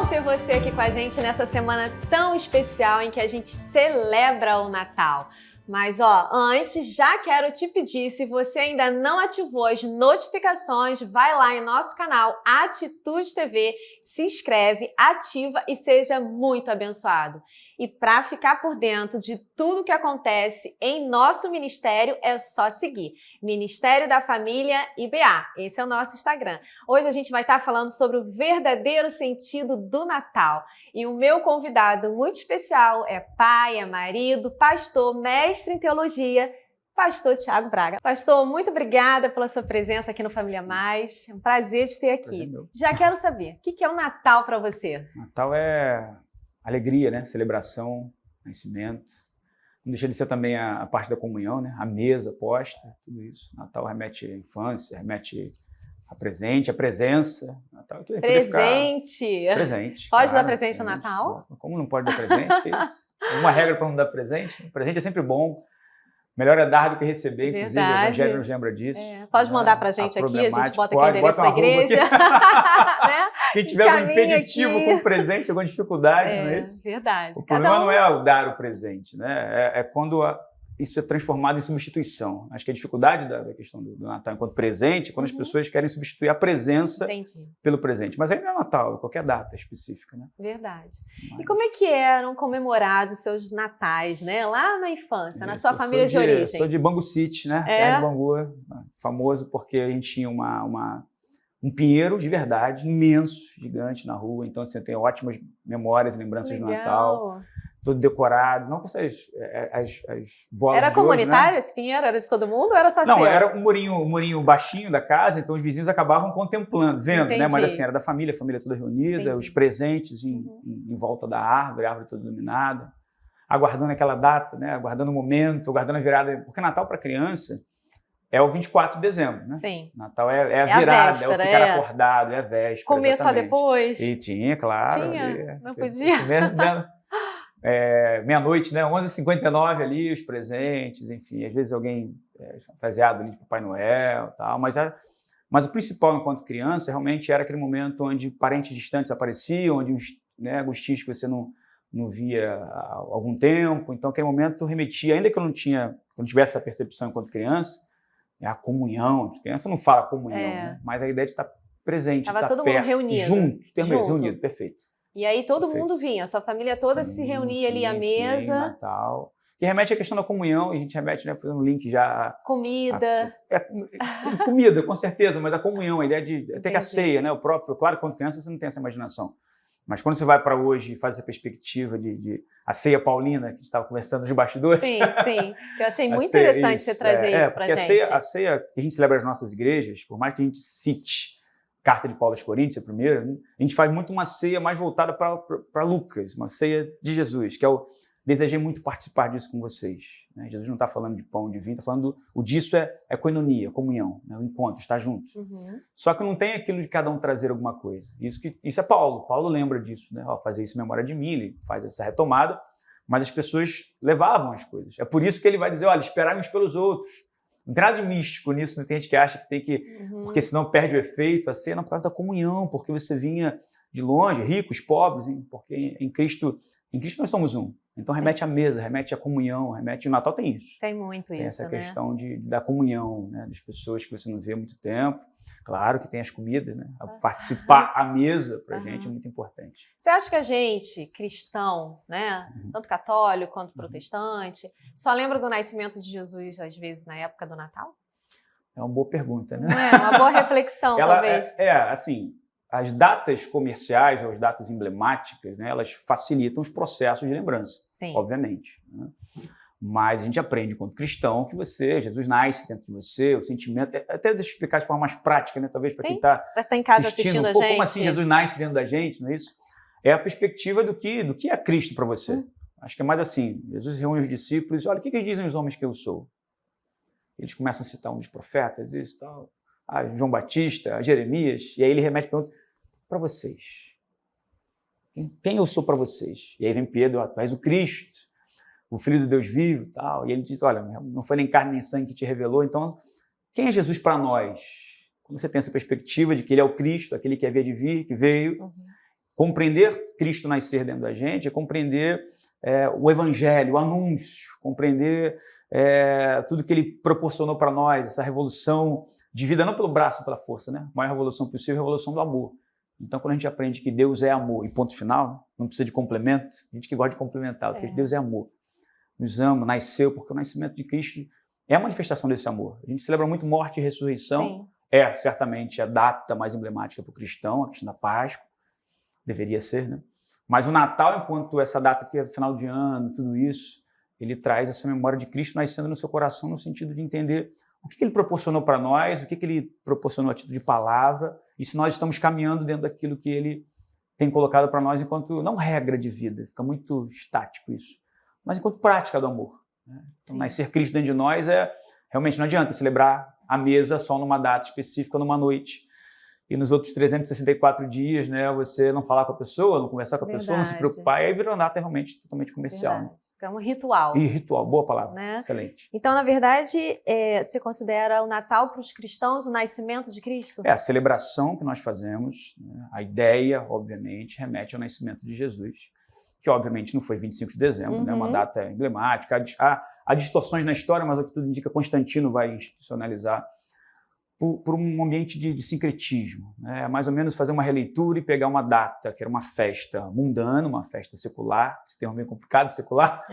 bom ter você aqui com a gente nessa semana tão especial em que a gente celebra o Natal. Mas antes, já quero te pedir, se você ainda não ativou as notificações, vai lá em nosso canal Atitude TV, se inscreve, ativa e seja muito abençoado. E para ficar por dentro de tudo que acontece em nosso ministério, é só seguir Ministério da Família IBA. Esse é o nosso Instagram. Hoje a gente vai estar falando sobre o verdadeiro sentido do Natal. E o meu convidado muito especial é pai, é marido, pastor, mestre em teologia, Pastor Thiago Braga. Pastor, muito obrigada pela sua presença aqui no Família Mais. É um prazer te ter aqui. Já quero saber, o que é o Natal para você? Natal é alegria, né? Celebração, nascimento. Não deixa de ser também a parte da comunhão, né? A mesa posta, tudo isso. Natal remete à infância, remete a presente, a presença. Natal, presente! Presente. Pode dar presente no Natal? Como não pode dar presente? Isso. Uma regra para não dar presente. Presente é sempre bom. Melhor é dar do que receber, inclusive. O Evangelho nos lembra disso. Pode mandar pra gente aqui, a gente bota aqui o endereço da igreja. Né? Quem tiver algum impeditivo com o presente, alguma dificuldade, não é isso? Verdade. O problema não é o dar o presente, né? É quando isso é transformado em substituição. Acho que a dificuldade da questão do Natal enquanto presente é quando as pessoas querem substituir a presença pelo presente. Mas aí não é Natal, é qualquer data específica, né? Verdade. E como é que eram comemorados os seus natais, né? Lá na infância, na sua família de origem? Sou de Bangu City, né? Terra de Bangu, famoso porque a gente tinha um pinheiro de verdade, imenso, gigante na rua. Então, assim, eu tenho ótimas memórias e lembranças do Natal. Todo decorado, não com as bolas. Era de comunitário, hoje, né? Esse pinheiro? Era de todo mundo ou era só Não, seu? era um murinho baixinho da casa, então os vizinhos acabavam contemplando, vendo, né? Mas assim, era da família, a família toda reunida, os presentes em volta da árvore, a árvore toda iluminada, aguardando aquela data, né? Aguardando o momento, aguardando a virada, porque Natal para criança é o 24 de dezembro, né? Sim. Natal é a virada, véspera, é o ficar acordado, é a véspera. Comer só depois? E tinha, claro. Tinha? Não podia? Meia-noite, né? 11h59 ali, os presentes, enfim, às vezes alguém fantasiado ali de Papai Noel e tal, mas o principal enquanto criança realmente era aquele momento onde parentes distantes apareciam, onde alguns tios que você não via há algum tempo, então aquele momento remetia, ainda que eu não tivesse essa percepção enquanto criança, a comunhão, a criança não fala comunhão, né? Mas a ideia de estar presente, Tava estar todo perto, mundo reunido. Junto. Reunido, perfeito. E aí todo mundo vinha, a sua família toda se reunia ali à mesa. Sim, Natal. Que remete à questão da comunhão, e a gente remete, né, fazendo um link já... Comida. Comida, com certeza, mas a comunhão, a ideia de... Até que a ceia, né, claro, quando criança você não tem essa imaginação. Mas quando você vai para hoje e faz essa perspectiva de a ceia paulina, que a gente estava conversando nos bastidores... Sim. Que eu achei muito interessante você trazer isso para a gente. A ceia que a gente celebra nas nossas igrejas, por mais que a gente cite Carta de Paulo aos Coríntios, a primeira, né? A gente faz muito uma ceia mais voltada para Lucas, uma ceia de Jesus, que é o desejei muito participar disso com vocês. Né? Jesus não está falando de pão, de vinho, está falando o disso é koinonia, comunhão, né? O encontro, estar juntos. Só que não tem aquilo de cada um trazer alguma coisa. Isso é Paulo. Paulo lembra disso, né? Fazer isso em memória de mim, ele faz essa retomada, mas as pessoas levavam as coisas. É por isso que ele vai dizer, olha, esperai uns pelos outros. Não tem nada de místico nisso, né? Tem gente que acha que tem que... Porque senão perde o efeito. A ceia não por causa da comunhão, porque você vinha de longe, ricos, pobres, hein? Porque em Cristo nós somos um. Então remete à mesa, remete à comunhão, remete... O Natal tem isso. Tem muito tem isso, essa questão da comunhão, né? Das pessoas que você não vê há muito tempo. Claro que tem as comidas, né? Participar à mesa, pra gente, é muito importante. Você acha que a gente, cristão, né? Tanto católico quanto protestante, só lembra do nascimento de Jesus, às vezes, na época do Natal? É uma boa pergunta, né? Não é? Uma boa reflexão, talvez. Assim, as datas comerciais ou as datas emblemáticas, né? Elas facilitam os processos de lembrança, obviamente, né? Mas a gente aprende, enquanto cristão, que Jesus nasce dentro de você, o sentimento... Até deixa eu explicar de forma mais prática, né? Talvez para quem está em casa assistindo a gente. Como assim Jesus nasce dentro da gente, não é isso? É a perspectiva do que é Cristo para você. Acho que é mais assim. Jesus reúne os discípulos, olha, o que eles dizem os homens que eu sou? Eles começam a citar um dos profetas, isso e tal. João Batista, Jeremias, e aí ele remete e pergunta, para vocês, quem eu sou para vocês? E aí vem Pedro, tu és o Cristo, o Filho do Deus vivo, tal. E ele diz, olha, não foi nem carne nem sangue que te revelou, então quem é Jesus para nós? Quando você tem essa perspectiva de que ele é o Cristo, aquele que havia de vir, que veio, compreender Cristo nascer dentro da gente é compreender o evangelho, o anúncio, compreender tudo que ele proporcionou para nós, essa revolução de vida, não pelo braço, pela força, né? A maior revolução possível é a revolução do amor. Então, quando a gente aprende que Deus é amor e ponto final, não precisa de complemento, a gente que gosta de complementar, porque Deus é amor, nos ama, nasceu, porque o nascimento de Cristo é a manifestação desse amor. A gente celebra muito morte e ressurreição, certamente a data mais emblemática para o cristão, a questão da Páscoa, deveria ser, né? Mas o Natal, enquanto essa data que é final de ano, tudo isso, ele traz essa memória de Cristo nascendo no seu coração, no sentido de entender o que ele proporcionou para nós, o que ele proporcionou a título de palavra, e se nós estamos caminhando dentro daquilo que ele tem colocado para nós enquanto, não regra de vida, fica muito estático isso, mas enquanto prática do amor. Né? Então, nascer Cristo dentro de nós realmente não adianta celebrar a mesa só numa data específica, numa noite, e nos outros 364 dias, né, você não falar com a pessoa, não conversar com a pessoa, não se preocupar, e aí virou uma data realmente totalmente comercial. Né? Fica um ritual. E ritual, boa palavra, né? Excelente. Então, na verdade, você considera o Natal para os cristãos o nascimento de Cristo? A celebração que nós fazemos, né, a ideia, obviamente, remete ao nascimento de Jesus, que obviamente não foi 25 de dezembro, né, uma data emblemática, há distorções na história, mas o que tudo indica, Constantino vai institucionalizar por um ambiente de sincretismo, né? Mais ou menos fazer uma releitura e pegar uma data, que era uma festa mundana, uma festa secular, esse termo é bem complicado, secular,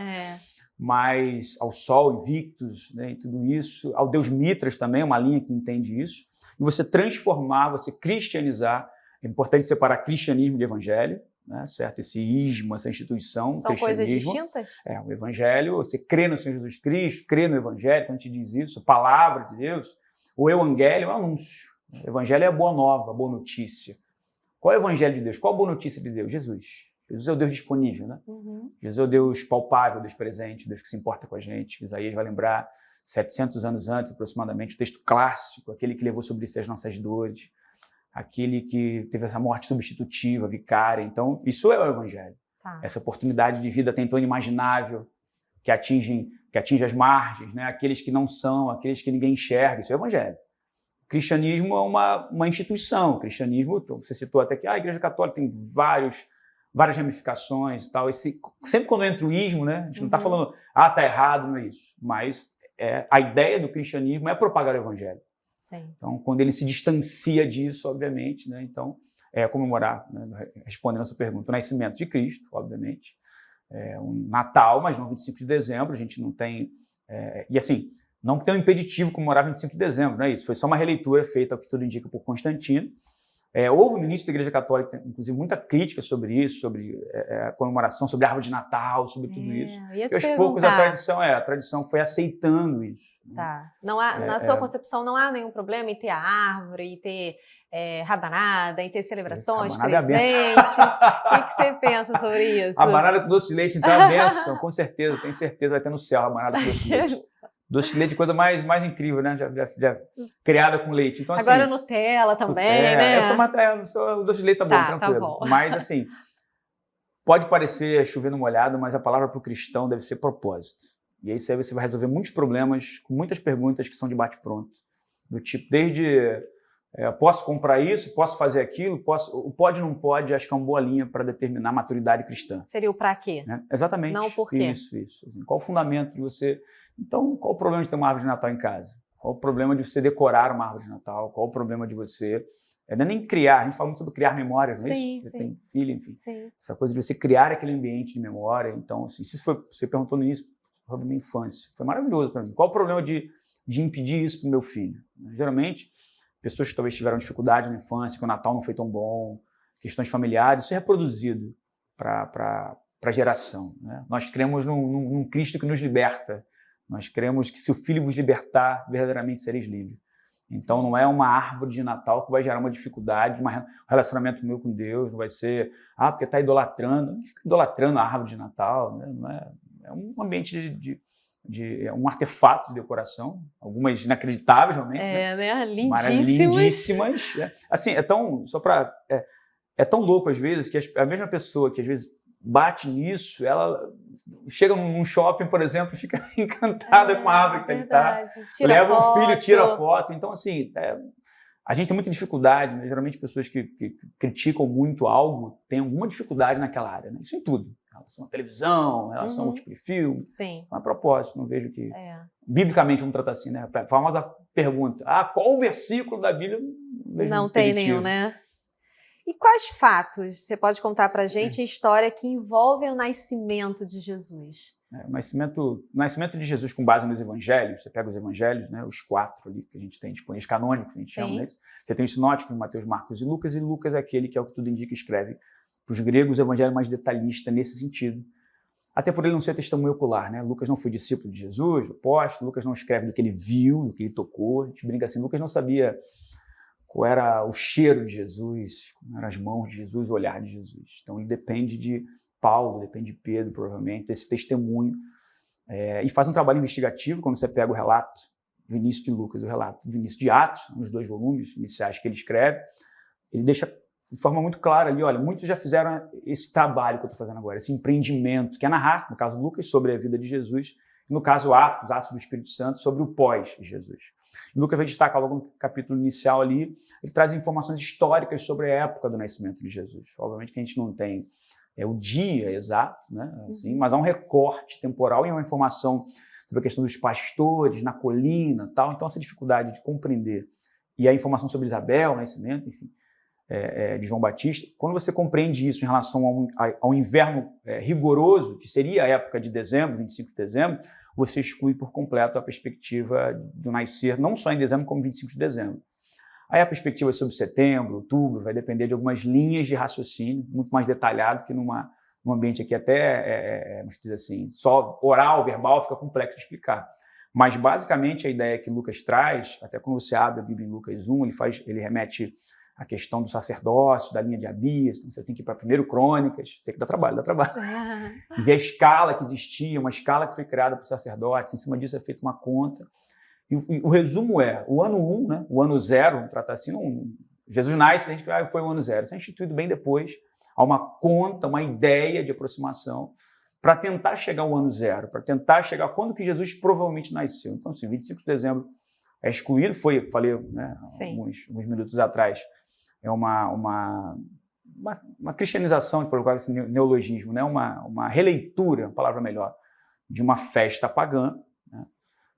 mas ao Sol, Invictus, né, e tudo isso, ao Deus Mitras também, uma linha que entende isso, e você transformar, você cristianizar, é importante separar cristianismo de evangelho, né, certo? Esse ismo, essa instituição, são coisas distintas? O evangelho, você crê no Senhor Jesus Cristo, crê no evangelho, quando a gente diz isso, a palavra de Deus. O evangelho é um anúncio. O evangelho é a boa nova, a boa notícia. Qual é o evangelho de Deus? Qual a boa notícia de Deus? Jesus. Jesus é o Deus disponível, né? Jesus é o Deus palpável, o Deus presente, o Deus que se importa com a gente. Isaías vai lembrar, 700 anos antes, aproximadamente, o texto clássico, aquele que levou sobre si as nossas dores, aquele que teve essa morte substitutiva, vicária. Então, isso é o evangelho. Essa oportunidade de vida até então inimaginável, que atinge as margens, né? Aqueles que não são, aqueles que ninguém enxerga, isso é o evangelho. O cristianismo é uma instituição, o cristianismo, você citou até que a Igreja Católica tem várias ramificações e tal, sempre quando entra o ismo, né? A gente não está falando, tá errado, não é isso, mas a ideia do cristianismo é propagar o evangelho. Sim. Então, quando ele se distancia disso, obviamente, né? Então, comemorar, né? Respondendo a sua pergunta, o nascimento de Cristo, obviamente, um Natal, mas não 25 de dezembro, a gente não tem... e assim, não tem um impeditivo comemorar 25 de dezembro, não é isso? Foi só uma releitura feita, ao que tudo indica, por Constantino. Houve no início da Igreja Católica, inclusive, muita crítica sobre isso, sobre a comemoração, sobre a árvore de Natal, sobre tudo isso. E aos poucos a tradição foi aceitando isso. Tá. Não há, na sua concepção, não há nenhum problema em ter a árvore, em ter rabanada, em ter celebrações, presentes? O que você pensa sobre isso? Rabanada com doce de leite, então, é a bênção, com certeza, tenho certeza, vai ter no céu rabanada com doce de leite. Doce de leite é coisa mais incrível, né? Já criada com leite. Então, assim, agora Nutella também, né? O doce de leite tá bom, tranquilo. Tá bom. Mas, assim, pode parecer chover no molhado, mas a palavra para o cristão deve ser propósito. E aí você vai resolver muitos problemas com muitas perguntas que são de bate-pronto. Do tipo, desde posso comprar isso, posso fazer aquilo, o pode ou não pode, acho que é uma boa linha para determinar a maturidade cristã. Seria o para quê? Exatamente. Não o porquê. Isso. Assim, qual o fundamento de você... Então, qual o problema de ter uma árvore de Natal em casa? Qual o problema de você decorar uma árvore de Natal? Qual o problema de você... Não é nem criar, a gente fala muito sobre criar memórias, não é isso? Você tem filho, enfim. Sim. Essa coisa de você criar aquele ambiente de memória. Então, assim, você perguntou no início sobre a minha infância. Foi maravilhoso para mim. Qual o problema de impedir isso para o meu filho? Geralmente, pessoas que talvez tiveram dificuldade na infância, que o Natal não foi tão bom, questões familiares, isso é reproduzido para a geração. Né? Nós cremos num Cristo que nos liberta. Nós cremos que se o Filho vos libertar, verdadeiramente sereis livres. Então, não é uma árvore de Natal que vai gerar uma dificuldade, um relacionamento meu com Deus, não vai ser, porque está idolatrando. Não fica idolatrando a árvore de Natal, né? Não é um ambiente um artefato de decoração, algumas inacreditáveis, realmente. Né? Lindíssimas. Assim, é tão louco, às vezes, que a mesma pessoa que, às vezes, bate nisso, ela chega num shopping, por exemplo, e fica encantada com a árvore que ele está. Leva o filho, tira foto. Então, assim, A gente tem muita dificuldade, né? Geralmente pessoas que criticam muito algo têm alguma dificuldade naquela área, né? Isso em tudo. Em relação à televisão, em relação ao tipo de filme. Sim. Não é propósito, não vejo que... Biblicamente, vamos tratar assim, né? A famosa pergunta, qual o versículo da Bíblia? Não tem nenhum, né? E quais fatos você pode contar pra gente a história que envolvem o nascimento de Jesus? O nascimento de Jesus com base nos evangelhos, você pega os evangelhos, né, os 4 ali que a gente tem disponíveis, canônicos, a gente chama, né? Você tem os sinóticos, Mateus, Marcos e Lucas é aquele que é o que tudo indica, escreve para os gregos o evangelho mais detalhista nesse sentido. Até por ele não ser testemunho ocular, né? Lucas não foi discípulo de Jesus, apóstolo, Lucas não escreve do que ele viu, do que ele tocou, a gente brinca assim, Lucas não sabia qual era o cheiro de Jesus, como eram as mãos de Jesus, o olhar de Jesus. Então ele depende de Paulo, depende de Pedro, provavelmente, desse testemunho. E faz um trabalho investigativo quando você pega o relato do início de Lucas, o relato do início de Atos, nos 2 volumes iniciais que ele escreve, ele deixa de forma muito clara ali, olha, muitos já fizeram esse trabalho que eu estou fazendo agora, esse empreendimento, que é narrar, no caso Lucas, sobre a vida de Jesus, e no caso Atos do Espírito Santo, sobre o pós-Jesus. Lucas vai destacar logo no capítulo inicial ali, ele traz informações históricas sobre a época do nascimento de Jesus. Obviamente que a gente não tem o dia exato, né? Assim, mas há um recorte temporal e uma informação sobre a questão dos pastores na colina, tal. Então essa dificuldade de compreender e a informação sobre Isabel, o nascimento, enfim, de João Batista, quando você compreende isso em relação ao inverno rigoroso, que seria a época de dezembro, 25 de dezembro, você exclui por completo a perspectiva do nascer, não só em dezembro, como 25 de dezembro. Aí a perspectiva sobre setembro, outubro, vai depender de algumas linhas de raciocínio, muito mais detalhado que num ambiente aqui até, como se diz assim, só oral, verbal, fica complexo de explicar. Mas, basicamente, a ideia que Lucas traz, até quando você abre a Bíblia em Lucas 1, ele remete à questão do sacerdócio, da linha de Abias, então você tem que ir para 1 Crônicas, sei que dá trabalho. E ver a escala que existia, uma escala que foi criada para os sacerdotes, em cima disso é feita uma conta. E o resumo o ano 1, né? O ano 0, vamos tratar assim, Jesus nasce, a gente foi o ano 0. Isso é instituído bem depois, há uma conta, uma ideia de aproximação para tentar chegar ao ano 0, para tentar chegar quando que Jesus provavelmente nasceu. Então, assim, 25 de dezembro é excluído, falei, né, alguns minutos atrás, é uma cristianização, por colocar esse neologismo, né? Uma releitura, a palavra melhor, de uma festa pagã, né?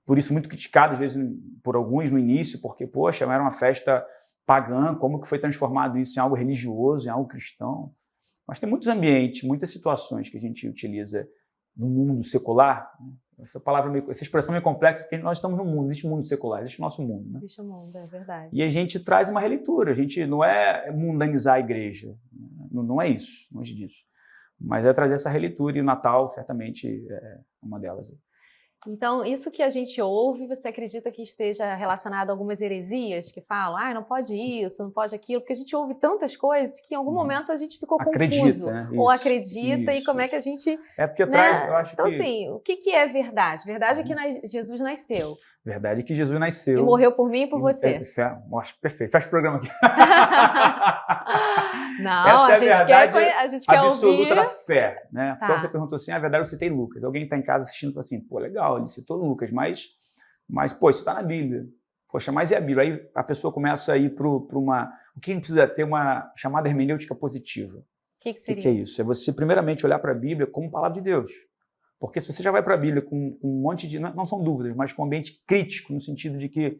Por isso muito criticado, às vezes, por alguns no início, porque, poxa, era uma festa pagã, como que foi transformado isso em algo religioso, em algo cristão? Mas tem muitos ambientes, muitas situações que a gente utiliza no mundo secular, né? Essa expressão é meio complexa, porque nós estamos no mundo, existe o mundo secular, existe o nosso mundo. Né? Existe o mundo, é verdade. E a gente traz uma releitura, a gente não é mundanizar a igreja, não é isso, longe disso. Mas é trazer essa releitura, e o Natal certamente é uma delas. Então, isso que a gente ouve, você acredita que esteja relacionado a algumas heresias que falam, não pode isso, não pode aquilo, porque a gente ouve tantas coisas que em algum momento a gente ficou confuso. Né? Ou acredita, e como é que a gente... Porque traz, eu acho então, assim, o que é verdade? Verdade é que Jesus nasceu. Verdade é que Jesus nasceu. E morreu por mim e por você. Nossa, perfeito. Fecha o programa aqui. Não, essa é a verdade a gente quer absoluta ouvir da fé. Né? Tá. Então você perguntou assim, a verdade eu citei Lucas. Alguém está em casa assistindo e fala assim, pô, legal, ele citou Lucas, mas pô, isso está na Bíblia. Poxa, mas e a Bíblia? Aí a pessoa começa a ir para uma... O que a gente precisa ter uma chamada hermenêutica positiva. O que seria que é isso? É você primeiramente olhar para a Bíblia como palavra de Deus. Porque se você já vai para a Bíblia com um monte de... Não são dúvidas, mas com um ambiente crítico, no sentido de que...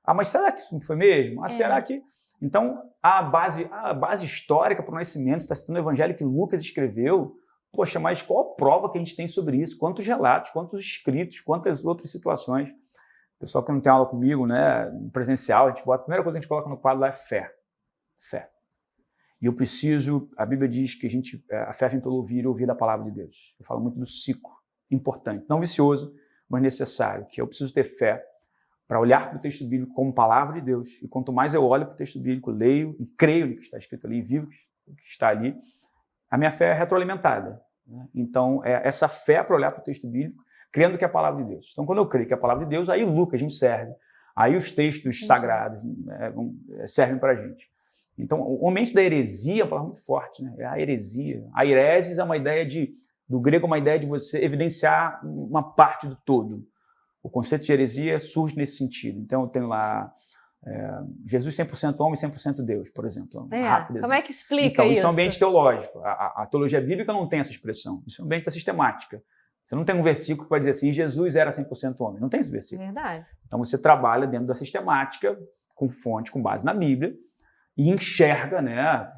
mas será que isso foi mesmo? Será que... Então, a base histórica para o nascimento, você está citando o evangelho que Lucas escreveu, poxa, mas qual a prova que a gente tem sobre isso? Quantos relatos, quantos escritos, quantas outras situações? O pessoal que não tem aula comigo, né, presencial, a primeira coisa que a gente coloca no quadro lá é fé. Fé. E a Bíblia diz que a fé vem pelo ouvir e ouvir da palavra de Deus. Eu falo muito do ciclo, importante, não vicioso, mas necessário, que eu preciso ter fé para olhar para o texto bíblico como palavra de Deus. E quanto mais eu olho para o texto bíblico, leio e creio no que está escrito ali, vivo o que está ali, a minha fé é retroalimentada. Né? Então, essa fé para olhar para o texto bíblico, crendo que é a palavra de Deus. Então, quando eu creio que é a palavra de Deus, aí Lucas me serve. Aí os textos sagrados servem para a gente. Então, o ambiente da heresia é uma palavra muito forte. Né? É a heresia. A heresis é uma ideia do grego, uma ideia de você evidenciar uma parte do todo. O conceito de heresia surge nesse sentido. Então, eu tenho lá Jesus 100% homem, 100% Deus, por exemplo. Rápido, como é que explica então, isso? Isso é um ambiente teológico. A teologia bíblica não tem essa expressão. Isso é um ambiente da sistemática. Você não tem um versículo que vai dizer assim, Jesus era 100% homem. Não tem esse versículo. Verdade. Então você trabalha dentro da sistemática, com fonte, com base na Bíblia, e enxerga, né,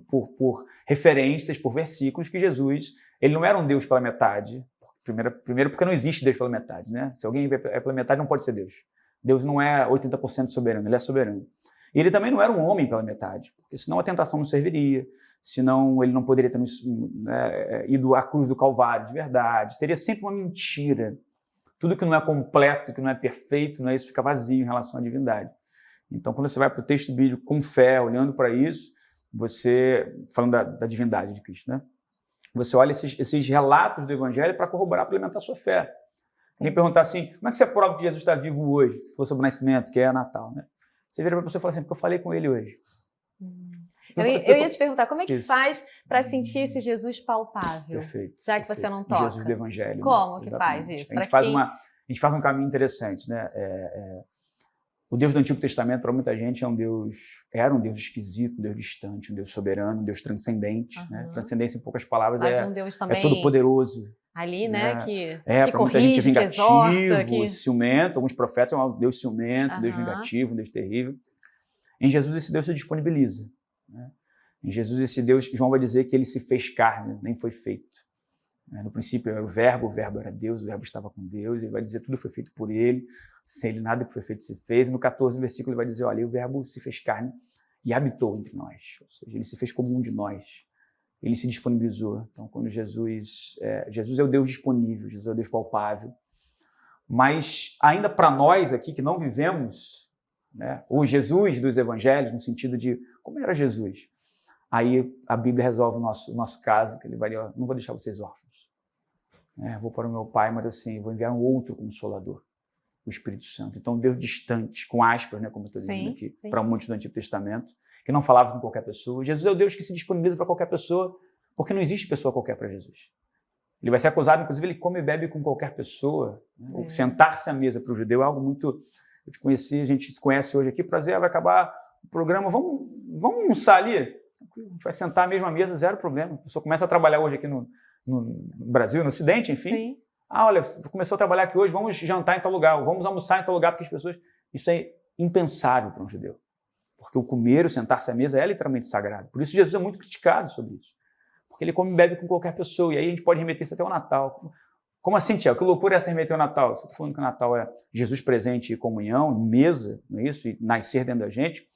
por referências, por versículos, que Jesus, ele não era um Deus pela metade. Primeiro porque não existe Deus pela metade. Né? Se alguém é pela metade, não pode ser Deus. Deus não é 80% soberano, ele é soberano. E ele também não era um homem pela metade, porque senão a tentação não serviria, senão ele não poderia ter ido à cruz do Calvário de verdade. Seria sempre uma mentira. Tudo que não é completo, que não é perfeito, não é isso, fica vazio em relação à divindade. Então, quando você vai para o texto bíblico com fé, olhando para isso, você, falando da divindade de Cristo, né? Você olha esses relatos do Evangelho para corroborar, para alimentar a sua fé. Alguém perguntar assim, como é que você prova que Jesus está vivo hoje, se for sobre o nascimento, que é Natal, né? Você vira para a pessoa e fala assim, porque eu falei com ele hoje. Eu ia te perguntar, como é que faz para sentir esse Jesus palpável? Perfeito. Já que você não toca. Jesus do Evangelho. Como que Exatamente. faz isso? A gente faz um caminho interessante, né? O Deus do Antigo Testamento, para muita gente, era um Deus esquisito, um Deus distante, um Deus soberano, um Deus transcendente. Né? Transcendência, em poucas palavras, mas um Deus também todo-poderoso. Ali, né? Que para muita gente é corrige, vingativo, ciumento. Alguns profetas chamam um Deus ciumento, um Deus vingativo, um Deus terrível. Em Jesus, esse Deus se disponibiliza. Né? Em Jesus, esse Deus, João vai dizer que ele se fez carne, nem foi feito. No princípio era o verbo era Deus, o verbo estava com Deus, ele vai dizer tudo foi feito por ele, sem ele nada que foi feito se fez. E no 14 versículo ele vai dizer, olha, o verbo se fez carne e habitou entre nós, ou seja, ele se fez como um de nós, ele se disponibilizou. Então, quando Jesus é o Deus disponível, Jesus é o Deus palpável, mas ainda para nós aqui que não vivemos, né, o Jesus dos evangelhos, no sentido de como era Jesus, aí a Bíblia resolve o nosso caso, que ele vai dizer, não vou deixar vocês órfãos. Vou para o meu Pai, mas assim, vou enviar um outro Consolador, o Espírito Santo. Então, Deus distante, com aspas, né, como eu estou dizendo aqui, para muitos do Antigo Testamento, que não falava com qualquer pessoa. Jesus é o Deus que se disponibiliza para qualquer pessoa, porque não existe pessoa qualquer para Jesus. Ele vai ser acusado, inclusive, ele come e bebe com qualquer pessoa. Né? Sentar-se à mesa para o judeu é algo muito... Eu te conheci, a gente se conhece hoje aqui, prazer, vai acabar o programa, vamos almoçar ali? A gente vai sentar à mesma mesa, zero problema. A pessoa começa a trabalhar hoje aqui no Brasil, no Ocidente, enfim. Sim. Olha, começou a trabalhar aqui hoje, vamos jantar em tal lugar, vamos almoçar em tal lugar, porque as pessoas... Isso é impensável para um judeu. Porque o comer, o sentar-se à mesa é literalmente sagrado. Por isso Jesus é muito criticado sobre isso. Porque ele come e bebe com qualquer pessoa, e aí a gente pode remeter isso até ao Natal. Como assim, Tiago? Que loucura é essa remeter ao Natal? Você está falando que o Natal é Jesus presente em comunhão, em mesa, não é isso? E nascer dentro da gente.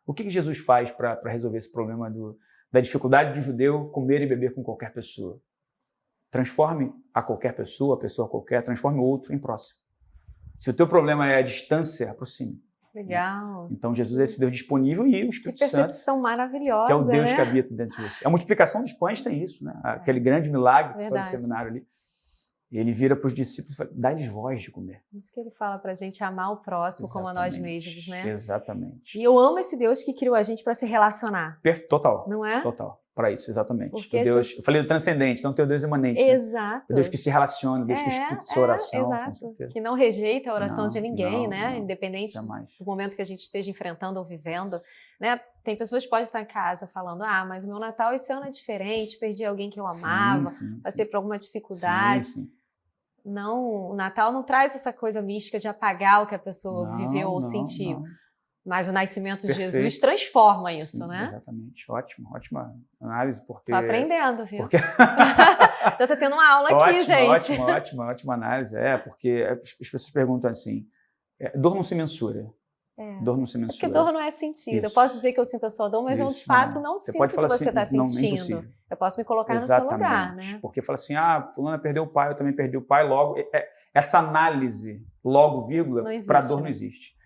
O que Jesus faz para resolver esse problema da dificuldade do judeu comer e beber com qualquer pessoa? Transforme a qualquer pessoa, a pessoa qualquer, transforme o outro em próximo. Se o teu problema é a distância, aproxime. Legal. Então Jesus é esse Deus disponível e o Espírito Santo, que percepção maravilhosa, que é o Deus né? que habita dentro de você. A multiplicação dos pães tem isso, né? Aquele grande milagre que foi no seminário ali. E ele vira para os discípulos e fala, dá-lhes voz de comer. Isso que ele fala para a gente amar o próximo como a nós mesmos, né? Exatamente. E eu amo esse Deus que criou a gente para se relacionar. Total. Não é? Total. Para isso, exatamente. Porque Deus, eu falei do transcendente, então tem o Deus imanente. Exato. Né? O Deus que se relaciona, o Deus que escuta sua oração. Exato. Que não rejeita a oração de ninguém, né? Não, independente jamais. do momento que a gente esteja enfrentando ou vivendo. Né? Tem pessoas que podem estar em casa falando, mas o meu Natal esse ano é diferente, perdi alguém que eu amava, passei por alguma dificuldade. Sim. Não, o Natal não traz essa coisa mística de apagar o que a pessoa viveu ou sentiu. Mas o nascimento de Jesus transforma isso, sim, né? Exatamente. Ótima análise. Porque... Tô aprendendo, viu? Porque... Eu tô tendo uma aula aqui, gente. Ótima análise. Porque as pessoas perguntam assim, dor não se mensura. Dor não se mensura. Porque dor não é sentida. Eu posso dizer que eu sinto a sua dor, mas eu de fato não sinto o que você está sentindo. Eu posso me colocar no seu lugar, né? Porque fala assim, fulana perdeu o pai, eu também perdi o pai, logo... Essa análise, logo, vírgula, para a dor não existe.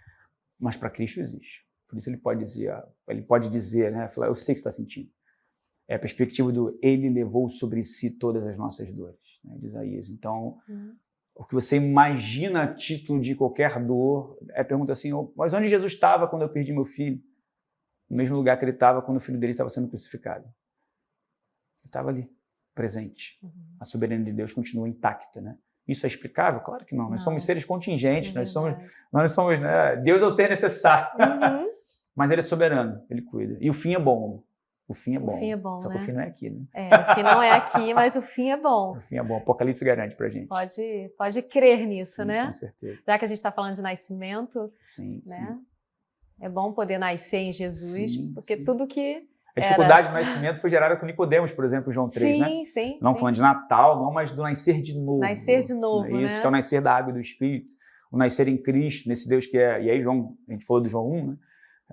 Mas para Cristo existe. Por isso ele pode dizer, né? Eu sei o que você está sentindo. É a perspectiva do ele levou sobre si todas as nossas dores, né? De Isaías. Então... O que você imagina a título de qualquer dor, pergunta assim, mas onde Jesus estava quando eu perdi meu filho? No mesmo lugar que ele estava quando o filho dele estava sendo crucificado. Ele estava ali, presente. A soberania de Deus continua intacta, né? Isso é explicável? Claro que não. Nós somos seres contingentes, nós verdade. somos, né? Deus é o ser necessário. Uhum. Mas ele é soberano, ele cuida. E o fim é bom. O fim é bom. O fim é bom, Só né? que o fim não é aqui, né? O fim não é aqui, mas o fim é bom. O fim é bom. Apocalipse garante pra gente. Pode crer nisso, Sim, né? com certeza. Já que a gente está falando de nascimento, Sim, né? sim. É bom poder nascer em Jesus, Sim, porque sim. tudo que A dificuldade do nascimento foi gerada com Nicodemos, por exemplo, João 3, né? Sim. Não falando de Natal, não, mas do nascer de novo. Nascer de novo, Isso, né? que é o nascer da água e do Espírito. O nascer em Cristo, nesse Deus que é... E aí, João, a gente falou do João 1, né?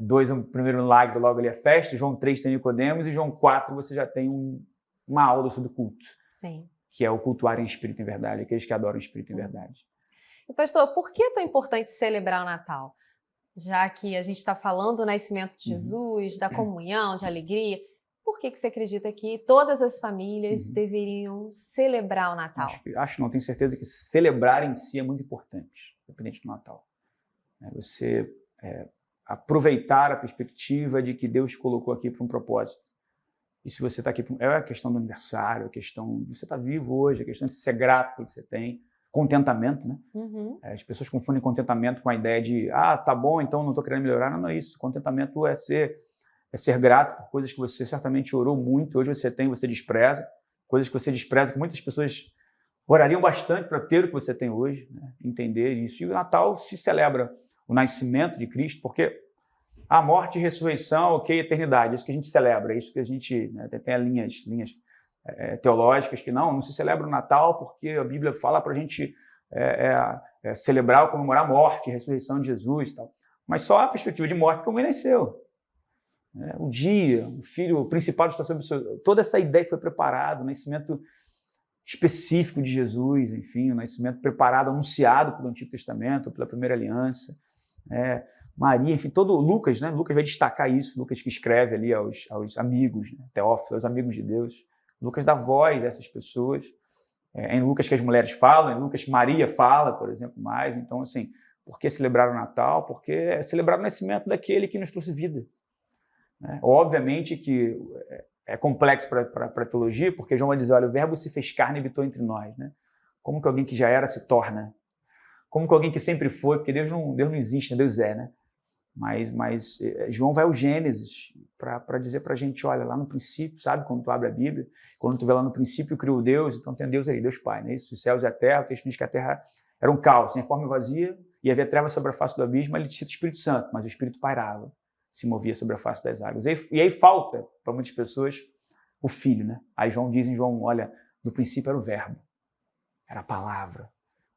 2, o primeiro milagre, logo ali é festa. João 3 tem Nicodemos. E João 4 você já tem uma aula sobre culto. Sim. Que é o cultuar em espírito e verdade. Aqueles que adoram o espírito e verdade. E, pastor, por que é tão importante celebrar o Natal? Já que a gente está falando do nascimento de Jesus, da comunhão, de alegria, por que você acredita que todas as famílias deveriam celebrar o Natal? Acho não, tenho certeza que celebrar em si é muito importante, independente do Natal. Você aproveitar a perspectiva de que Deus te colocou aqui para um propósito. E se você está aqui, é a questão do aniversário, a questão de você estar vivo hoje, a questão de ser grato pelo que você tem. Contentamento, né? As pessoas confundem contentamento com a ideia de tá bom, então não estou querendo melhorar. Não é isso. Contentamento é ser grato por coisas que você certamente orou muito, hoje você tem, você despreza. Coisas que você despreza, que muitas pessoas orariam bastante para ter o que você tem hoje, né? Entender isso. E o Natal se celebra o nascimento de Cristo, porque a morte e ressurreição, eternidade, é isso que a gente celebra, é isso que a gente... Né, tem linhas teológicas que não se celebra o Natal porque a Bíblia fala para a gente celebrar ou comemorar a morte e a ressurreição de Jesus e tal. Mas só a perspectiva de morte porque o homem nasceu. O dia, o filho principal está sobre toda essa ideia que foi preparada, o nascimento específico de Jesus, enfim, o nascimento preparado, anunciado pelo Antigo Testamento, pela Primeira Aliança, Maria, enfim, todo Lucas, né? Lucas vai destacar isso, Lucas que escreve ali aos amigos, né? Teófilo, aos amigos de Deus. Lucas dá voz a essas pessoas. Em Lucas que as mulheres falam, em Lucas que Maria fala, por exemplo, mais. Então, assim, por que celebrar o Natal? Porque é celebrar o nascimento daquele que nos trouxe vida. Obviamente que é complexo para a teologia, porque João vai dizer, olha, o verbo se fez carne e habitou entre nós. Né? Como que alguém que já era se torna? Como que alguém que sempre foi? Porque Deus não existe, Deus é, né? Mas João vai ao Gênesis para dizer para a gente, olha, lá no princípio, sabe, quando tu abre a Bíblia, quando tu vê lá no princípio criou Deus, então tem Deus ali, Deus Pai, né? Isso, os céus e a terra, o texto diz que a terra era um caos, sem forma e vazia, e havia trevas sobre a face do abismo, ele cita o Espírito Santo, mas o Espírito pairava, se movia sobre a face das águas. E aí falta, para muitas pessoas, o Filho, né? Aí João diz em João, olha, no princípio era o verbo, era a palavra.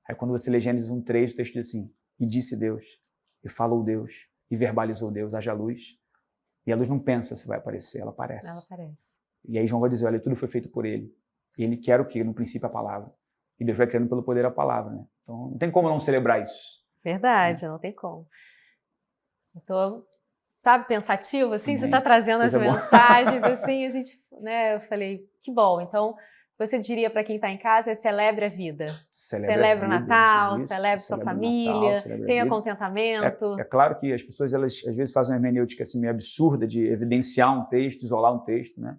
Aí quando você lê Gênesis 1:3, o texto diz assim, e disse Deus, e falou Deus, e verbalizou Deus, haja luz. E a luz não pensa se vai aparecer, ela aparece. Ela aparece. E aí João vai dizer, olha, tudo foi feito por ele. E ele quer o quê? No princípio a palavra. E Deus vai criando pelo poder a palavra, né? Então não tem como não celebrar isso. Verdade, não tem como. Eu tô, sabe, pensativo, assim, você está Amém. trazendo as Coisa boa. mensagens, assim, a gente, né, eu falei, que bom. Então, você diria para quem está em casa, celebre a vida. Celebre o Natal, isso, celebre sua celebra o família, Natal, celebra a tenha vida. contentamento. É claro que as pessoas, elas às vezes fazem uma hermenêutica assim, meio absurda de evidenciar um texto, isolar um texto, né?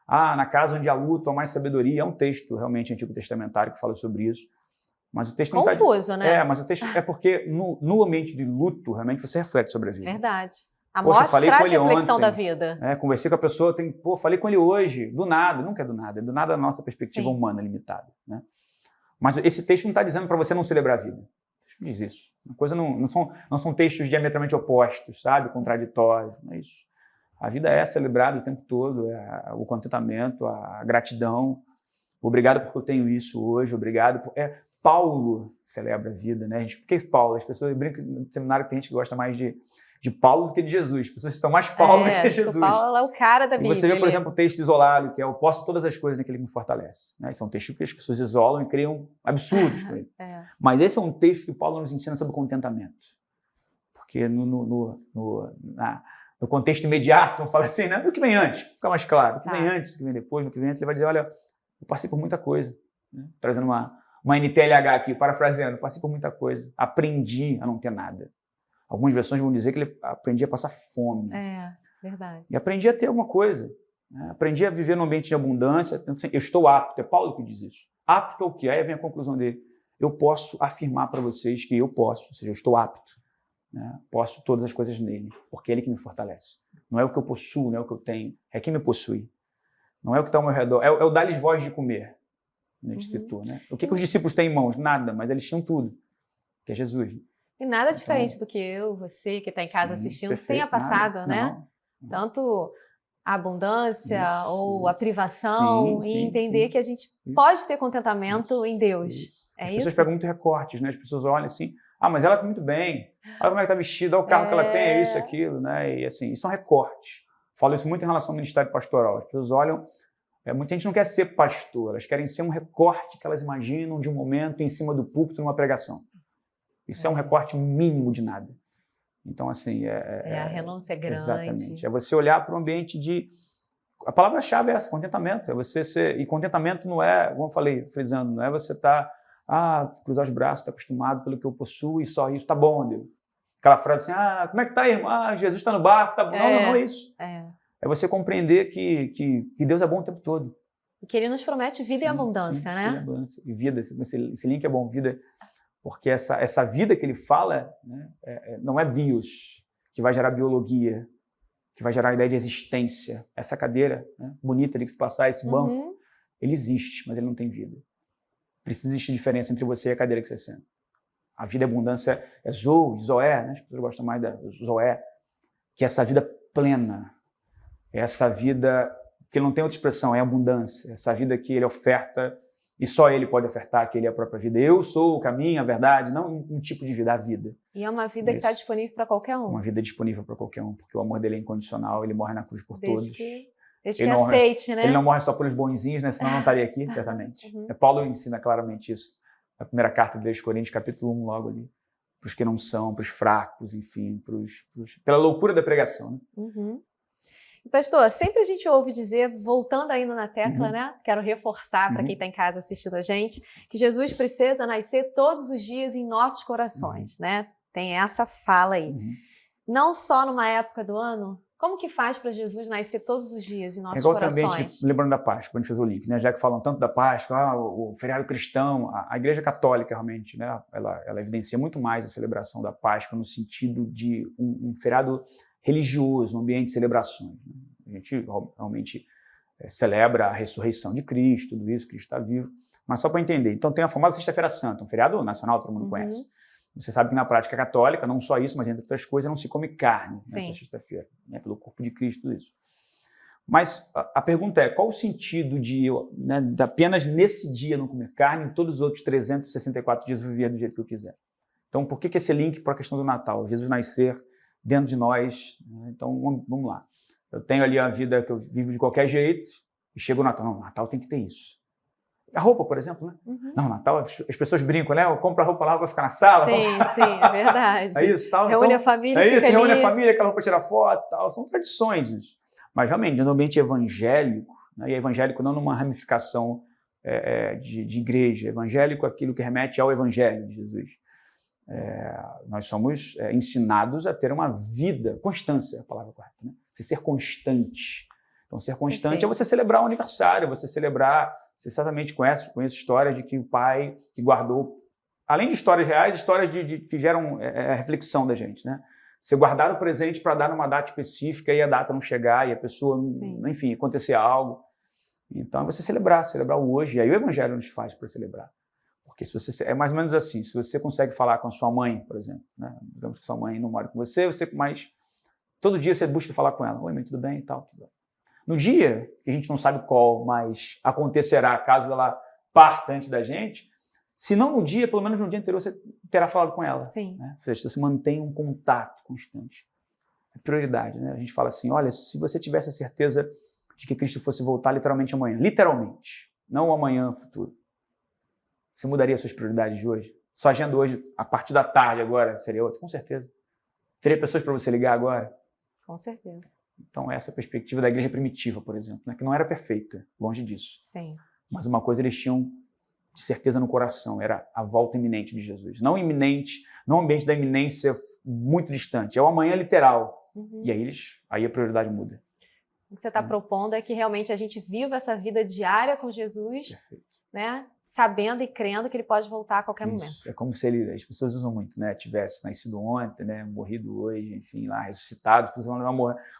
Na casa onde há luto, há mais sabedoria. É um texto realmente antigo testamentário que fala sobre isso. Mas o texto não está... Confuso, né? Mas o texto é porque no ambiente de luto, realmente você reflete sobre a vida. Verdade. A Poxa, morte falei com traz ele reflexão ontem. da vida. Conversei com a pessoa, falei com ele hoje, do nada, nunca é do nada da nossa perspectiva Sim. humana limitada. Né? Mas esse texto não está dizendo para você não celebrar a vida. O texto diz isso. A coisa não são textos diametralmente opostos, sabe? Contraditórios, não é isso. A vida é celebrada o tempo todo, o contentamento, a gratidão. Obrigado porque eu tenho isso hoje, obrigado por... Paulo celebra a vida, né? Por que Paulo? As pessoas brincam no seminário que tem gente que gosta mais de Paulo do que de Jesus. As pessoas citam mais Paulo do que Jesus. Paulo é o cara da Bíblia. E você vê, por exemplo, o texto isolado, que é eu posso todas as coisas naquele que me fortalece. Né? Esse é um texto que as pessoas isolam e criam absurdos com ele. Mas esse é um texto que Paulo nos ensina sobre contentamento. Porque no contexto imediato, vamos falar assim, né? O que vem antes, fica mais claro. O que vem antes, o que vem depois, o que vem antes, ele vai dizer, olha, eu passei por muita coisa. Né? Trazendo uma NTLH aqui, parafraseando, passei por muita coisa. Aprendi a não ter nada. Algumas versões vão dizer que ele aprendia a passar fome. Verdade. E aprendi a ter alguma coisa. Né? Aprendi a viver num ambiente de abundância. Eu estou apto. É Paulo que diz isso. Apto ao quê? Aí vem a conclusão dele. eu posso afirmar para vocês que eu posso, ou seja, eu estou apto, né? Posso todas as coisas nele, porque é ele que me fortalece. Não é o que eu possuo, não é o que eu tenho, é quem me possui. Não é o que está ao meu redor, é o dar-lhes voz de comer, neste setor, né? O que os discípulos têm em mãos? Nada, mas eles tinham tudo, que é Jesus. Né? E nada diferente do que eu, você que está em casa assistindo, perfeito, tenha passado, nada, né? Não. Tanto a abundância ou a privação, e entender que a gente pode ter contentamento em Deus. As pessoas pegam muito recortes, né? As pessoas olham assim, mas ela está muito bem, olha como é que está vestida, olha o carro que ela tem, é isso, aquilo, né? E assim, são recortes. Falo isso muito em relação ao ministério pastoral. As pessoas olham, muita gente não quer ser pastor, elas querem ser um recorte que elas imaginam de um momento em cima do púlpito numa pregação. Isso é um recorte mínimo de nada. Então, assim... a renúncia é grande. Exatamente. É você olhar para o ambiente de... A palavra-chave é essa, contentamento. É você ser... E contentamento não é, como eu falei, frisando, não é você estar... cruzar os braços, estar acostumado pelo que eu possuo e só isso. Tá bom, Deus. Aquela frase assim, como é que tá, irmão? Jesus está no barco, tá bom. Não é isso. É você compreender que Deus é bom o tempo todo. E que Ele nos promete vida e abundância, né? Vida e abundância. E vida, esse link é bom, vida... Porque essa vida que ele fala, né, não é bios, que vai gerar biologia, que vai gerar a ideia de existência. Essa cadeira, né, bonita de que se passar, esse banco, ele existe, mas ele não tem vida. Precisa existir diferença entre você e a cadeira que você senta. A vida e a abundância é Zoé, né? As pessoas gostam mais da Zoé, que é essa vida plena, é essa vida que não tem outra expressão, é abundância, essa vida que ele oferta. E só ele pode ofertar, que ele é a própria vida. Eu sou o caminho, a verdade, não um tipo de vida, a vida. E é uma vida que está disponível para qualquer um. Uma vida disponível para qualquer um, porque o amor dele é incondicional, ele morre na cruz por todos. Desde que aceite, né? Ele não morre só pelos bonzinhos, né? Senão não estaria aqui, certamente. Paulo ensina claramente isso, na primeira carta de Coríntios, capítulo 1, logo ali. Para os que não são, para os fracos, enfim, pela loucura da pregação, né? Pastor, sempre a gente ouve dizer, voltando ainda na tecla, né? Quero reforçar para quem está em casa assistindo a gente, que Jesus precisa nascer todos os dias em nossos corações, né? Tem essa fala aí. Não só numa época do ano, como que faz para Jesus nascer todos os dias em nossos corações? Também, lembrando da Páscoa, a gente fez o link, né? Já que falam tanto da Páscoa, o feriado cristão, a Igreja Católica realmente, né? Ela evidencia muito mais a celebração da Páscoa no sentido de um feriado religioso, um ambiente de celebrações. Né? A gente realmente celebra a ressurreição de Cristo, tudo isso, Cristo está vivo, mas só para entender. Então tem a famosa Sexta-feira Santa, um feriado nacional, todo mundo conhece. Você sabe que na prática católica, não só isso, mas entre outras coisas, não se come carne nessa sexta-feira, né? Pelo corpo de Cristo, tudo isso. Mas a pergunta é, qual o sentido de eu, né, de apenas nesse dia não comer carne, em todos os outros 364 dias eu viver do jeito que eu quiser? Então por que esse link para a questão do Natal? Jesus nascer dentro de nós, né? Então vamos lá. Eu tenho ali a vida que eu vivo de qualquer jeito e chega o Natal. Não, Natal tem que ter isso. A roupa, por exemplo, né? Não, Natal, as pessoas brincam, né? Eu compro a roupa lá para ficar na sala. Sim, é verdade. É isso, tal. Reúne a família, é isso, reúne a família, aquela roupa tirar foto, tal. São tradições isso. Mas realmente, no ambiente evangélico, né? E evangélico não numa ramificação de igreja, evangélico é aquilo que remete ao evangelho de Jesus. Nós somos ensinados a ter uma vida, constância é a palavra correta, né? Você ser constante. Então, ser constante é você celebrar o aniversário, você celebrar, você certamente conhece histórias de que o pai que guardou, além de histórias reais, histórias que geram a reflexão da gente, né? Você guardar o presente para dar numa data específica e a data não chegar e a pessoa, enfim, acontecer algo. Então, é você celebrar o hoje. E aí o evangelho nos faz para celebrar. Porque se você, é mais ou menos assim, se você consegue falar com a sua mãe, por exemplo, né? Digamos que sua mãe não mora com você, mas todo dia você busca falar com ela. Oi, mãe, tudo bem? E tal, tudo bem. No dia, que a gente não sabe qual, mas acontecerá caso ela parta antes da gente, se não no dia, pelo menos no dia anterior você terá falado com ela. Sim. Né? Ou seja, você mantém um contato constante. É prioridade, né? A gente fala assim, olha, se você tivesse a certeza de que Cristo fosse voltar literalmente amanhã, literalmente, não amanhã, futuro, você mudaria suas prioridades de hoje? Sua agenda hoje, a partir da tarde agora, seria outra? Com certeza. Teria pessoas para você ligar agora? Com certeza. Então, essa perspectiva da igreja primitiva, por exemplo, né, que não era perfeita, longe disso. Sim. Mas uma coisa eles tinham de certeza no coração, era a volta iminente de Jesus. Não iminente, não um ambiente da iminência muito distante, é o amanhã literal. E aí a prioridade muda. O que você está propondo é que realmente a gente viva essa vida diária com Jesus. Perfeito. né? Sabendo e crendo que ele pode voltar a qualquer momento. É como se ele, as pessoas usam muito, né? Tivesse nascido ontem, né? Morrido hoje, enfim, lá, ressuscitado.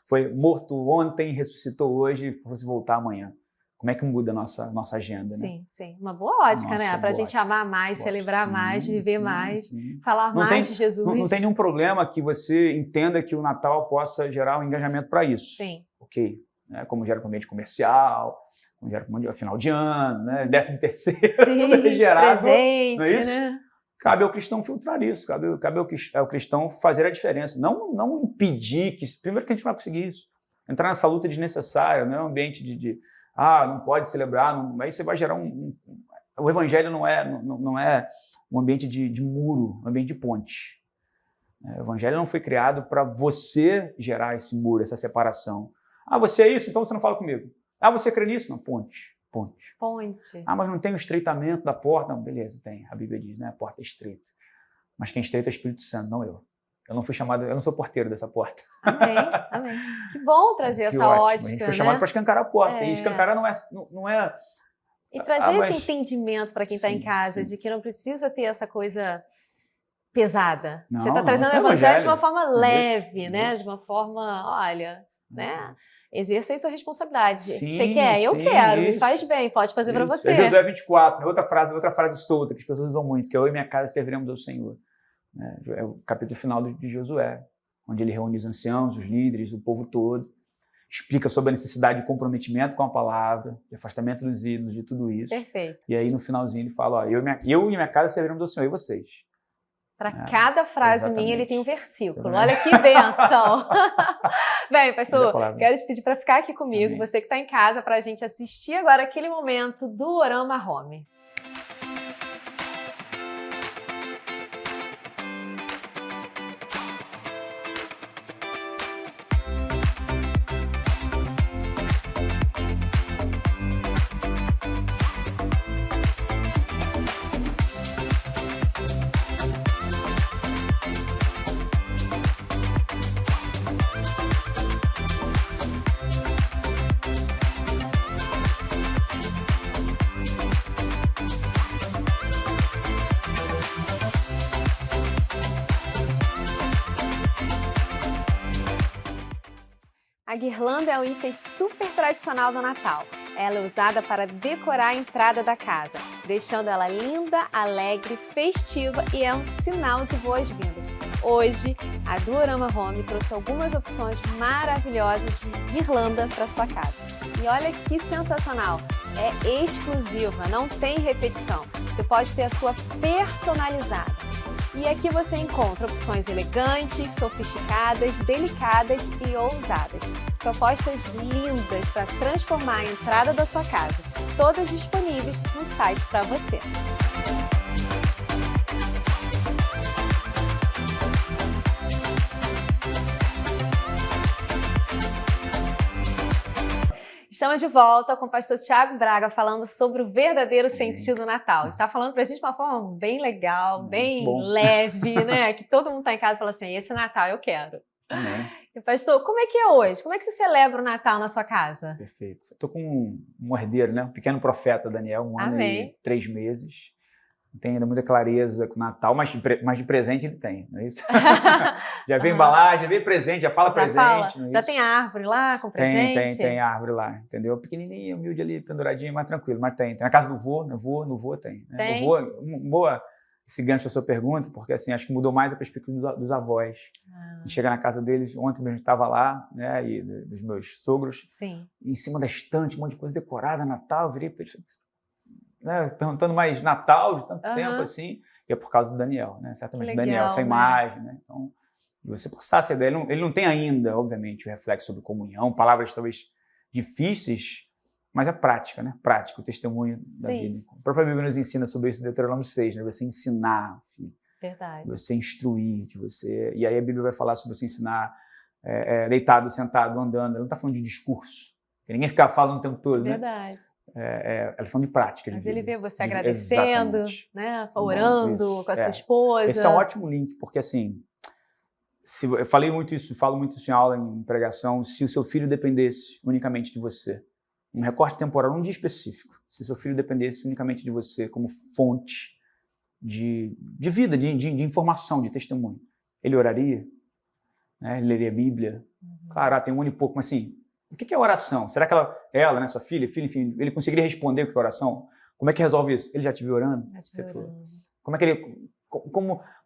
Foi morto ontem, ressuscitou hoje, fosse voltar amanhã. Como é que muda a nossa agenda, né? Sim. Uma boa ótica, Nossa, né? Para a gente amar mais, celebrar mais, viver mais, falar mais de Jesus. Não tem nenhum problema que você entenda que o Natal possa gerar um engajamento para isso. Sim. Ok. Né? Como gera para o ambiente comercial, como gera para o final de ano, né? 13º, tudo é gerado. Presente, não é isso? Né? Cabe ao cristão filtrar isso, cabe ao cristão fazer a diferença. Não impedir que... Primeiro que a gente não vai conseguir isso. Entrar nessa luta desnecessária, não é um ambiente não pode celebrar, aí você vai gerar o evangelho não é um ambiente de muro, um ambiente de ponte. O evangelho não foi criado para você gerar esse muro, essa separação. Você é isso, então você não fala comigo. Você crê nisso? Não, ponte. Mas não tem o estreitamento da porta? Não, beleza, tem. A Bíblia diz, né? A porta é estreita. Mas quem estreita é o Espírito Santo, não eu. Eu não fui chamado, eu não sou porteiro dessa porta. Amém. Que bom trazer essa ótimo. ótica, A gente foi chamado para escancarar a porta. E escancarar não é... E trazer esse entendimento para quem está em casa, de que não precisa ter essa coisa pesada. Você está trazendo o evangelho de uma forma leve, né? De uma forma, olha, né? Exerça aí sua responsabilidade. Você quer? Eu quero. Me faz bem, pode fazer para você. É Josué 24, né? outra frase solta que as pessoas usam muito, que é eu e minha casa serviremos ao Senhor. É o capítulo final de Josué, onde ele reúne os anciãos, os líderes, o povo todo, explica sobre a necessidade de comprometimento com a palavra, de afastamento dos ídolos, de tudo isso. Perfeito. E aí no finalzinho ele fala, eu e minha casa serviremos ao Senhor, e vocês? Para cada frase minha ele tem um versículo. Olha que bênção! Bem, pastor, quero te pedir para ficar aqui comigo, você que está em casa, para a gente assistir agora aquele momento do Orama Home. A guirlanda é um item super tradicional do Natal. Ela é usada para decorar a entrada da casa, deixando ela linda, alegre, festiva e é um sinal de boas-vindas. Hoje, a Duorama Home trouxe algumas opções maravilhosas de guirlanda para sua casa. E olha que sensacional! É exclusiva, não tem repetição. Você pode ter a sua personalizada. E aqui você encontra opções elegantes, sofisticadas, delicadas e ousadas. Propostas lindas para transformar a entrada da sua casa. Todas disponíveis no site para você. Estamos de volta com o pastor Thiago Braga falando sobre o verdadeiro sentido do Natal. Está falando para a gente de uma forma bem legal, bem leve, né? Que todo mundo está em casa e fala assim, esse Natal eu quero. Amém. E pastor, como é que é hoje? Como é que você celebra o Natal na sua casa? Perfeito. Estou com um herdeiro, né? Um pequeno profeta, Daniel, 1 ano e 3 meses. Não tem ainda muita clareza com o Natal, mas de presente ele tem, não é isso? Já vem embalagem, já vem presente, já fala presente. Não é já tem a árvore lá com presente? Tem a árvore lá, entendeu? Pequenininha, humilde ali, penduradinha, mais tranquilo, mas tem. Tem na casa do vô, no vô tem. Né? Tem? Boa esse gancho da sua pergunta, porque assim, acho que mudou mais a perspectiva dos avós. A gente chega na casa deles, ontem mesmo estava lá, né, e dos meus sogros. Sim. Em cima da estante, um monte de coisa decorada, Natal, virei para eles, né, perguntando mais Natal de tanto tempo assim, e é por causa do Daniel, né? Certamente legal, Daniel, essa imagem, né? Então, você passar essa ideia, ele não tem ainda, obviamente, o reflexo sobre comunhão, palavras talvez difíceis, mas é prática, né? Prática, o testemunho da vida. A própria Bíblia nos ensina sobre isso em Deuteronômio 6, né? Você ensinar, filho. Verdade. Você instruir, e aí a Bíblia vai falar sobre você ensinar deitado, sentado, andando, ela não está falando de discurso, que ninguém fica falando o tempo todo, né? Verdade. Ela está falando de prática. Mas ele vê você agradecendo, né? Orando com a sua esposa. Esse é um ótimo link, porque assim, eu falo muito isso em aula, em pregação, se o seu filho dependesse unicamente de você, um recorte temporal, um dia específico, se seu filho dependesse unicamente de você como fonte de vida, de informação, de testemunho, ele oraria? Né? Ele leria a Bíblia? Claro, tem um ano e pouco, mas assim, o que é oração? Será que ela, né, sua filha, filho, enfim, ele conseguiria responder o que é oração? Como é que resolve isso? Ele já te viu orando? Como é que ele,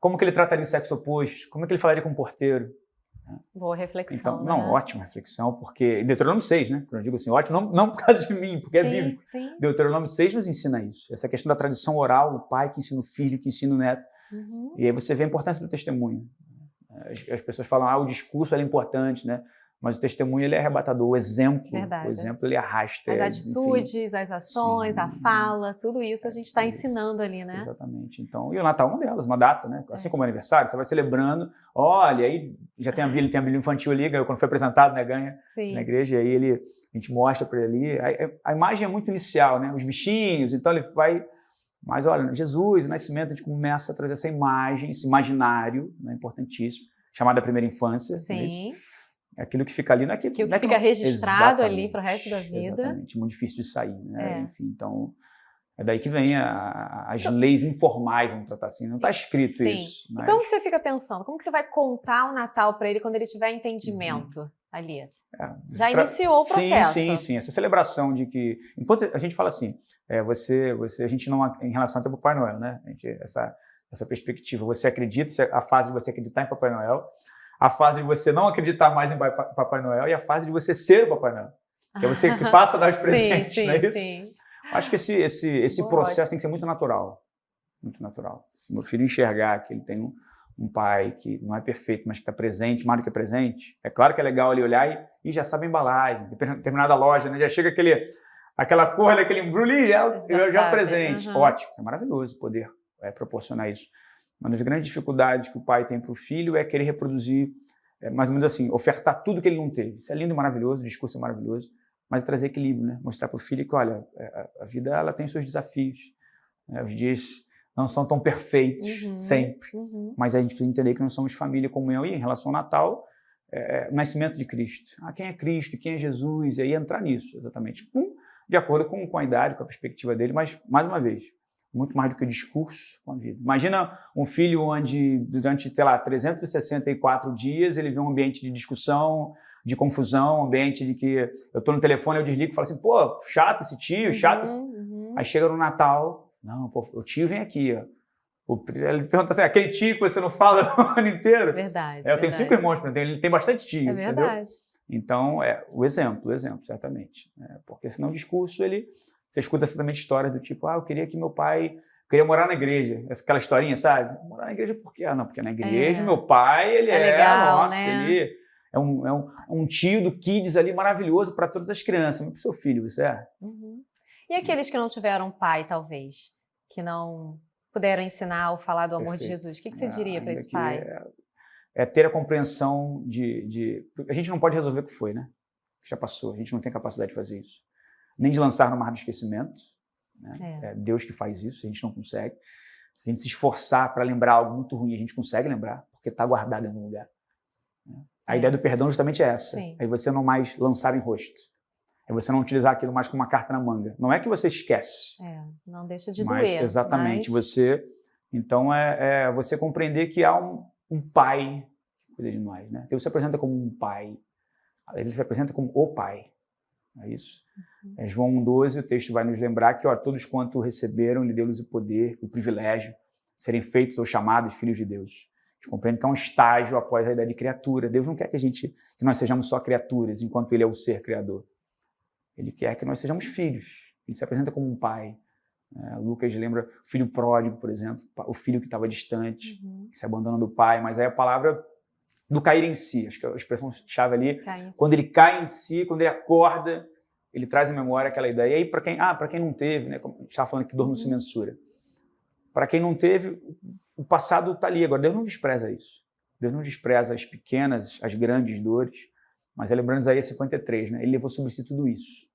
como que ele trataria o sexo oposto? Como é que ele falaria com o porteiro? Boa reflexão. Então, né? não, ótima reflexão, porque Deuteronômio 6, né? Quando eu digo assim, ótimo, não por causa de mim, porque é bíblico. Sim. Deuteronômio 6 nos ensina isso. Essa questão da tradição oral, o pai que ensina o filho, que ensina o neto. E aí você vê a importância do testemunho. As pessoas falam, o discurso é importante, né? Mas o testemunho, ele é arrebatador. O exemplo, ele arrasta. As atitudes, enfim, as ações, sim, a fala, tudo isso a gente está ensinando ali, né? Exatamente. Então, e o Natal é uma delas, uma data, né? Assim como o aniversário, você vai celebrando, olha, aí já tem a Bíblia infantil ali, quando foi apresentado, né, ganha sim, na igreja, e aí a gente mostra para ele ali. A imagem é muito inicial, né? Os bichinhos, então ele vai... Mas olha, Jesus, o nascimento, a gente começa a trazer essa imagem, esse imaginário, né, importantíssimo, chamado a primeira infância. Sim. Aquilo que fica ali, não é que fica registrado ali para o resto da vida. Exatamente, muito difícil de sair, né? Enfim, então, é daí que vem as leis informais, vamos tratar assim, não está escrito isso. Mas... E como que você fica pensando? Como que você vai contar o Natal para ele quando ele tiver entendimento ali? Já iniciou o processo. Sim. Essa celebração de que... Enquanto a gente fala assim, a gente não... Em relação até ao Papai Noel, né? Essa perspectiva, você acredita, a fase de você acreditar em Papai Noel, a fase de você não acreditar mais em Papai Noel e a fase de você ser o Papai Noel. Que é você que passa a dar os presentes, não é isso? Sim. Acho que esse processo tem que ser muito natural. Muito natural. Se meu filho enxergar que ele tem um pai que não é perfeito, mas que está presente, mais do que presente, é claro que é legal ele olhar e já sabe a embalagem, determinada loja, né? Já chega aquela cor daquele embrulho já é um presente. Ótimo, isso é maravilhoso poder proporcionar isso. Uma das grandes dificuldades que o pai tem para o filho é querer reproduzir, mais ou menos assim, ofertar tudo que ele não teve. Isso é lindo e maravilhoso, o discurso é maravilhoso, mas é trazer equilíbrio, né? Mostrar para o filho que, olha, a vida ela tem seus desafios. Né? Os dias não são tão perfeitos sempre, mas a gente precisa entender que nós somos família, comunhão, e em relação ao Natal, o nascimento de Cristo. Quem é Cristo? Quem é Jesus? E aí entrar nisso, exatamente, de acordo com a idade, com a perspectiva dele, mas, mais uma vez, muito mais do que o discurso com a vida. Imagina um filho onde, durante, 364 dias, ele vê um ambiente de discussão, de confusão, um ambiente de que eu estou no telefone, eu desligo e falo assim, pô, chato esse tio, chato. Aí chega no Natal, não, pô, o tio vem aqui, ó. Ele pergunta assim, aquele tio que você não fala o ano inteiro? Verdade. Eu tenho 5 irmãos, ele tem bastante tio, verdade. Entendeu? Então, o exemplo, certamente. Porque senão o discurso, você escuta certamente histórias do tipo, eu queria que meu pai... queria morar na igreja. Aquela historinha, sabe? Morar na igreja por quê? Não, porque na igreja meu pai, ele legal, nossa, né? ele é um tio do Kids ali maravilhoso para todas as crianças. Mas para o seu filho, você é? E aqueles que não tiveram pai, talvez? Que não puderam ensinar ou falar do amor de Jesus? O que você diria para esse pai? É ter a compreensão de... A gente não pode resolver o que foi, né? Que já passou. A gente não tem capacidade de fazer isso. Nem de lançar no mar do esquecimento. Né? É Deus que faz isso, a gente não consegue. Se a gente se esforçar para lembrar algo muito ruim, a gente consegue lembrar, porque está guardado em algum lugar. A ideia do perdão justamente é essa. Aí você não mais lançar em rosto. É você não utilizar aquilo mais como uma carta na manga. Não é que você esquece. Não deixa de doer. Exatamente. Então, é você compreender que há um pai que cuida de nós. Né? Deus se apresenta como um pai. Ele se apresenta como o pai. É isso. João 1,12, o texto vai nos lembrar que todos quanto receberam, lhe deu-lhes o poder, o privilégio, de serem feitos ou chamados filhos de Deus. A gente compreende que é um estágio após a ideia de criatura. Deus não quer que nós sejamos só criaturas, enquanto Ele é o ser criador. Ele quer que nós sejamos filhos. Ele se apresenta como um pai. Lucas lembra o filho pródigo, por exemplo, o filho que estava distante, que se abandona do pai, mas aí a palavra do cair em si, acho que é a expressão-chave ali, quando ele cai em si, quando ele acorda, ele traz à memória aquela ideia. E aí, para quem não teve, né, como a gente estava falando que dor não se mensura, para quem não teve, o passado está ali. Agora, Deus não despreza isso. Deus não despreza as pequenas, as grandes dores, mas lembrando Isaías 53, né, ele levou sobre si tudo isso.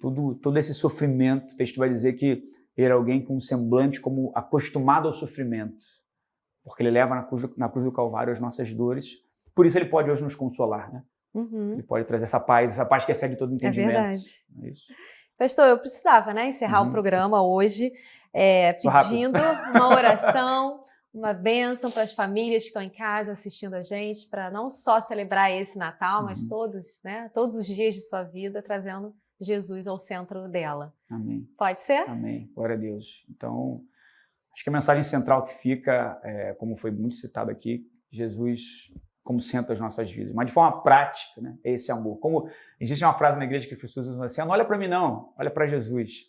Todo esse sofrimento, o texto vai dizer que ele era alguém com um semblante como acostumado ao sofrimento, porque ele leva na cruz do Calvário as nossas dores. Por isso ele pode hoje nos consolar, né? Uhum. Ele pode trazer essa paz que excede todo entendimento. É verdade. É isso. Pastor, eu precisava, né, encerrar o programa hoje pedindo uma oração, uma bênção para as famílias que estão em casa assistindo a gente, para não só celebrar esse Natal, mas todos, né, todos os dias de sua vida, trazendo Jesus ao centro dela. Amém. Pode ser? Amém. Glória a Deus. Então, acho que a mensagem central que fica, como foi muito citado aqui, Jesus como centro das nossas vidas, mas de forma prática, né? É esse amor. Como existe uma frase na igreja que as pessoas usam assim: não olha para mim não, olha para Jesus.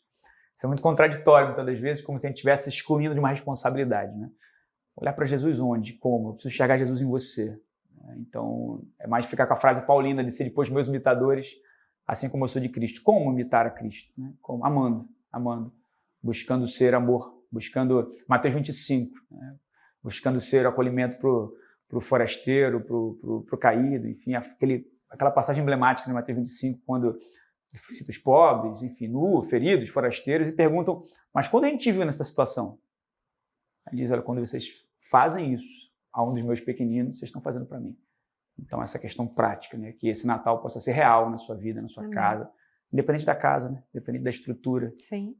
Isso é muito contraditório muitas das vezes, como se a gente estivesse excluindo de uma responsabilidade, né? Olhar para Jesus onde? Como? Eu preciso enxergar Jesus em você. Então, é mais ficar com a frase paulina de ser depois meus imitadores, assim como eu sou de Cristo. Como imitar a Cristo? Né? Como? Amando, buscando ser amor, buscando Mateus 25, né? Buscando ser acolhimento para o forasteiro, para o caído, enfim, aquela passagem emblemática de Mateus 25, quando ele cita os pobres, enfim, feridos, forasteiros, e perguntam, mas quando a gente viu nessa situação? Ele diz, olha, quando vocês fazem isso a um dos meus pequeninos, vocês estão fazendo para mim. Então, essa questão prática, né, que esse Natal possa ser real na sua vida, na sua casa, independente da casa, né, independente da estrutura,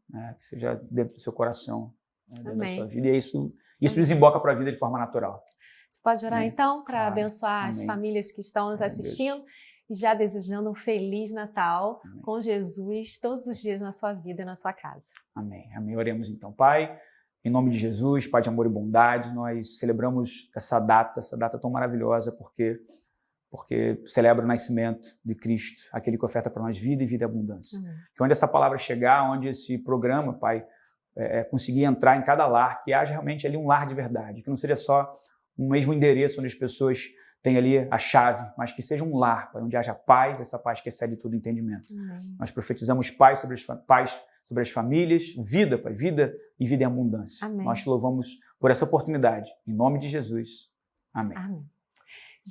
né, que seja dentro do seu coração, né, dentro da sua vida, e isso desemboca para a vida de forma natural. Você pode orar, então, para abençoar Amém. As famílias que estão nos assistindo e já desejando um Feliz Natal com Jesus todos os dias na sua vida e na sua casa. Amém. Amém. Oremos então. Pai, em nome de Jesus, Pai de amor e bondade, nós celebramos essa data tão maravilhosa, porque celebra o nascimento de Cristo, aquele que oferta para nós vida e vida e abundância. Que onde essa palavra chegar, onde esse programa, Pai, conseguir entrar em cada lar, que haja realmente ali um lar de verdade, que não seja só um mesmo endereço onde as pessoas têm ali a chave, mas que seja um lar, Pai, onde haja paz, essa paz que excede todo entendimento. Nós profetizamos paz sobre as famílias, vida, Pai, vida e vida em abundância. Amém. Nós te louvamos por essa oportunidade. Em nome de Jesus. Amém. Amém.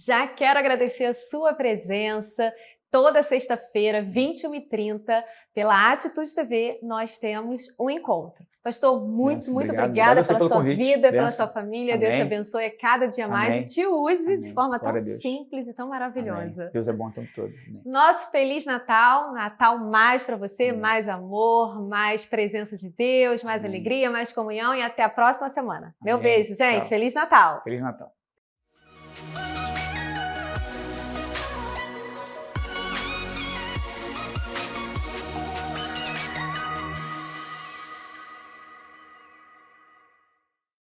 Já quero agradecer a sua presença. Toda sexta-feira, 21h30, pela Atitude TV, nós temos um encontro. Pastor, muito obrigada pela sua vida, pela sua família. Amém. Deus te abençoe a cada dia mais e te use de forma tão simples e tão maravilhosa. Amém. Deus é bom o tempo todo. Amém. Nosso Feliz Natal, Natal mais para você, mais amor, mais presença de Deus, mais alegria, mais comunhão e até a próxima semana. Meu beijo, gente. Tchau. Feliz Natal. Feliz Natal.